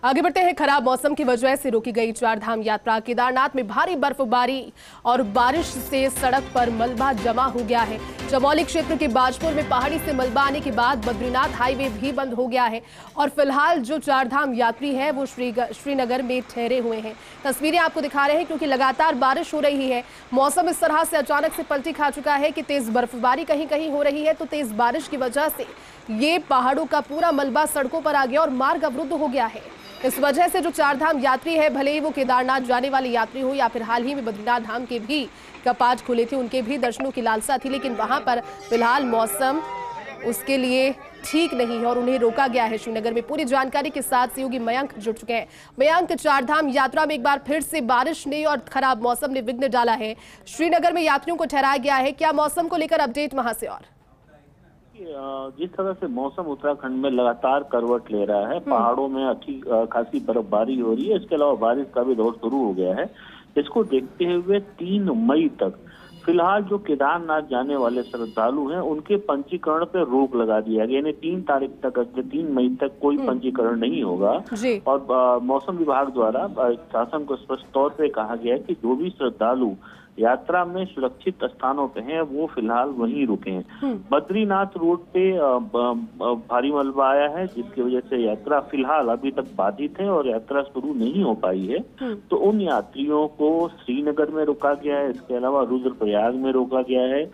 आगे बढ़ते हैं। खराब मौसम की वजह से रोकी गई चारधाम यात्रा। केदारनाथ में भारी बर्फबारी और बारिश से सड़क पर मलबा जमा हो गया है। चमोली क्षेत्र के बाजपुर में पहाड़ी से मलबा आने के बाद बद्रीनाथ हाईवे भी बंद हो गया है और फिलहाल जो चारधाम यात्री हैं वो श्रीनगर में ठहरे हुए हैं। तस्वीरें आपको दिखा रहे हैं क्योंकि लगातार बारिश हो रही है। मौसम इस तरह से अचानक से पलटी खा चुका है कि तेज बर्फबारी कहीं कहीं हो रही है, तो तेज बारिश की वजह से ये पहाड़ों का पूरा मलबा सड़कों पर आ गया और मार्ग अवरुद्ध हो गया है। इस वजह से जो चारधाम यात्री है, भले ही वो केदारनाथ जाने वाले यात्री हो या फिर हाल ही में बद्रीनाथ धाम के भी कपाट खुले थे, उनके भी दर्शनों की लालसा थी, लेकिन वहां पर फिलहाल मौसम उसके लिए ठीक नहीं है और उन्हें रोका गया है श्रीनगर में। पूरी जानकारी के साथ सहयोगी मयंक जुड़ चुके हैं। मयंक, चारधाम यात्रा में एक बार फिर से बारिश ने और खराब मौसम ने विघ्न डाला है। श्रीनगर में यात्रियों को ठहराया गया है, क्या मौसम को लेकर अपडेट वहां से? और जिस तरह से मौसम उत्तराखंड में लगातार करवट ले रहा है, पहाड़ों में अच्छी खासी बर्फबारी हो रही है, इसके अलावा बारिश का भी दौर शुरू हो गया है। इसको देखते हुए 3 मई तक फिलहाल जो केदारनाथ जाने वाले श्रद्धालु हैं उनके पंजीकरण पे रोक लगा दिया गया, यानी 3 तारीख तक 3 मई तक कोई पंजीकरण नहीं होगा। और मौसम विभाग द्वारा शासन को स्पष्ट तौर पे कहा गया है कि जो भी श्रद्धालु यात्रा में सुरक्षित स्थानों पे हैं वो फिलहाल वहीं रुके हैं। बद्रीनाथ रोड पे भारी मलबा आया है, जिसकी वजह से यात्रा फिलहाल अभी तक बाधित है और यात्रा शुरू नहीं हो पाई है। तो उन यात्रियों को श्रीनगर में रोका गया है, इसके अलावा रुद्रप्रयाग में रोका गया है।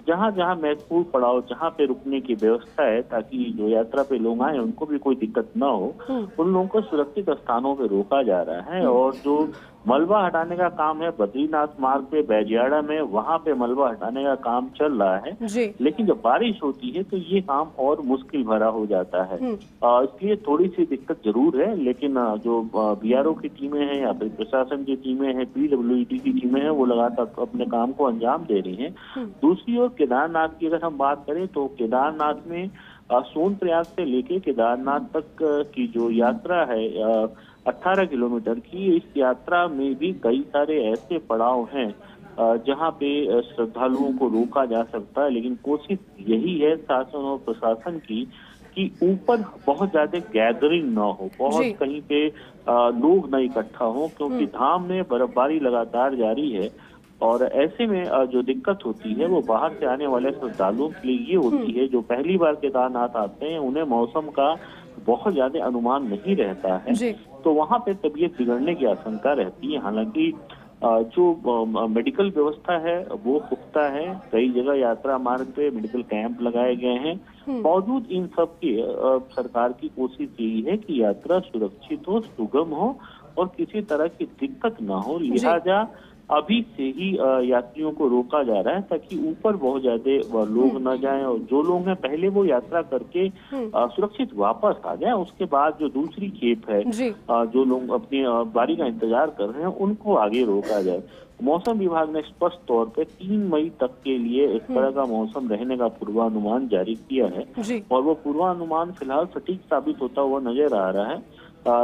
जहां जहां महत्वपूर्ण पड़ाव जहां पे रुकने की व्यवस्था है, ताकि जो यात्रा पे लोग आए उनको भी कोई दिक्कत न हो, उन लोगों को सुरक्षित स्थानों पे रोका जा रहा है। और जो मलबा हटाने का काम है बद्रीनाथ मार्ग पे बैजियाड़ा में, वहां पे मलबा हटाने का काम चल रहा है, लेकिन जब बारिश होती है तो ये काम और मुश्किल भरा हो जाता है। इसलिए थोड़ी सी दिक्कत जरूर है, लेकिन जो बीआरओ की टीमें हैं या फिर प्रशासन की टीमें हैं, पीडब्ल्यूडी की टीमें हैं, वो लगातार अपने काम को अंजाम दे रही हैं। दूसरी ओर केदारनाथ की अगर हम बात करें तो केदारनाथ में सोनप्रयाग से लेके केदारनाथ तक की जो यात्रा है 18 किलोमीटर की, इस यात्रा में भी कई सारे ऐसे पड़ाव हैं जहां पे श्रद्धालुओं को रोका जा सकता है। लेकिन कोशिश यही है शासन और प्रशासन की कि ऊपर बहुत ज्यादा गैदरिंग ना हो, बहुत कहीं पे लोग न इकट्ठा हो, क्योंकि धाम में बर्फबारी लगातार जारी है। और ऐसे में जो दिक्कत होती है वो बाहर से आने वाले श्रद्धालुओं के लिए ये होती है, जो पहली बार केदारनाथ आते हैं उन्हें मौसम का बहुत ज्यादा अनुमान नहीं रहता है, तो वहां पे तबीयत बिगड़ने की आशंका रहती है। हालांकि जो मेडिकल व्यवस्था है वो पुख्ता है, कई जगह यात्रा मार्ग पे मेडिकल कैंप लगाए गए हैं। बावजूद इन सब की सरकार की कोशिश यही है कि यात्रा सुरक्षित हो, सुगम हो और किसी तरह की दिक्कत ना हो। लिहाजा अभी से ही यात्रियों को रोका जा रहा है ताकि ऊपर बहुत ज्यादा लोग न जाएं, और जो लोग हैं पहले वो यात्रा करके सुरक्षित वापस आ जाएं। उसके बाद जो दूसरी खेप है, जो लोग अपनी बारी का इंतजार कर रहे हैं, उनको आगे रोका जाए। मौसम विभाग ने स्पष्ट तौर पे 3 मई तक के लिए इस तरह का मौसम रहने का पूर्वानुमान जारी किया है और वो पूर्वानुमान फिलहाल सटीक साबित होता हुआ नजर आ रहा है।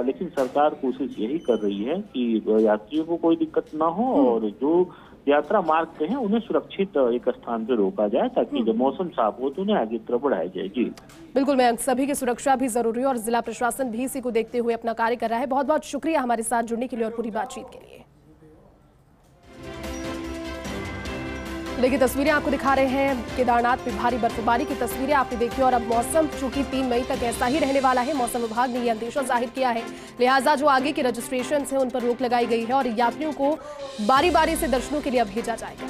लेकिन सरकार कोशिश यही कर रही है कि यात्रियों को कोई दिक्कत ना हो और जो यात्रा मार्ग पे हैं उन्हें सुरक्षित एक स्थान पे रोका जाए, ताकि जब मौसम साफ हो तो उन्हें आगे तरफ बढ़ाया जाए। जी बिल्कुल मैं, सभी की सुरक्षा भी जरूरी है और जिला प्रशासन भी इसी को देखते हुए अपना कार्य कर रहा है। बहुत बहुत शुक्रिया हमारे साथ जुड़ने के लिए और पूरी बातचीत के लिए। देखिए तस्वीरें आपको दिखा रहे हैं केदारनाथ में भारी बर्फबारी की तस्वीरें आपने देखी। और अब मौसम चूंकि 3 मई तक ऐसा ही रहने वाला है, मौसम विभाग ने यह अंदेशा जाहिर किया है, लिहाजा जो आगे के रजिस्ट्रेशन हैं उन पर रोक लगाई गई है और यात्रियों को बारी बारी से दर्शनों के लिए भेजा जाएगा।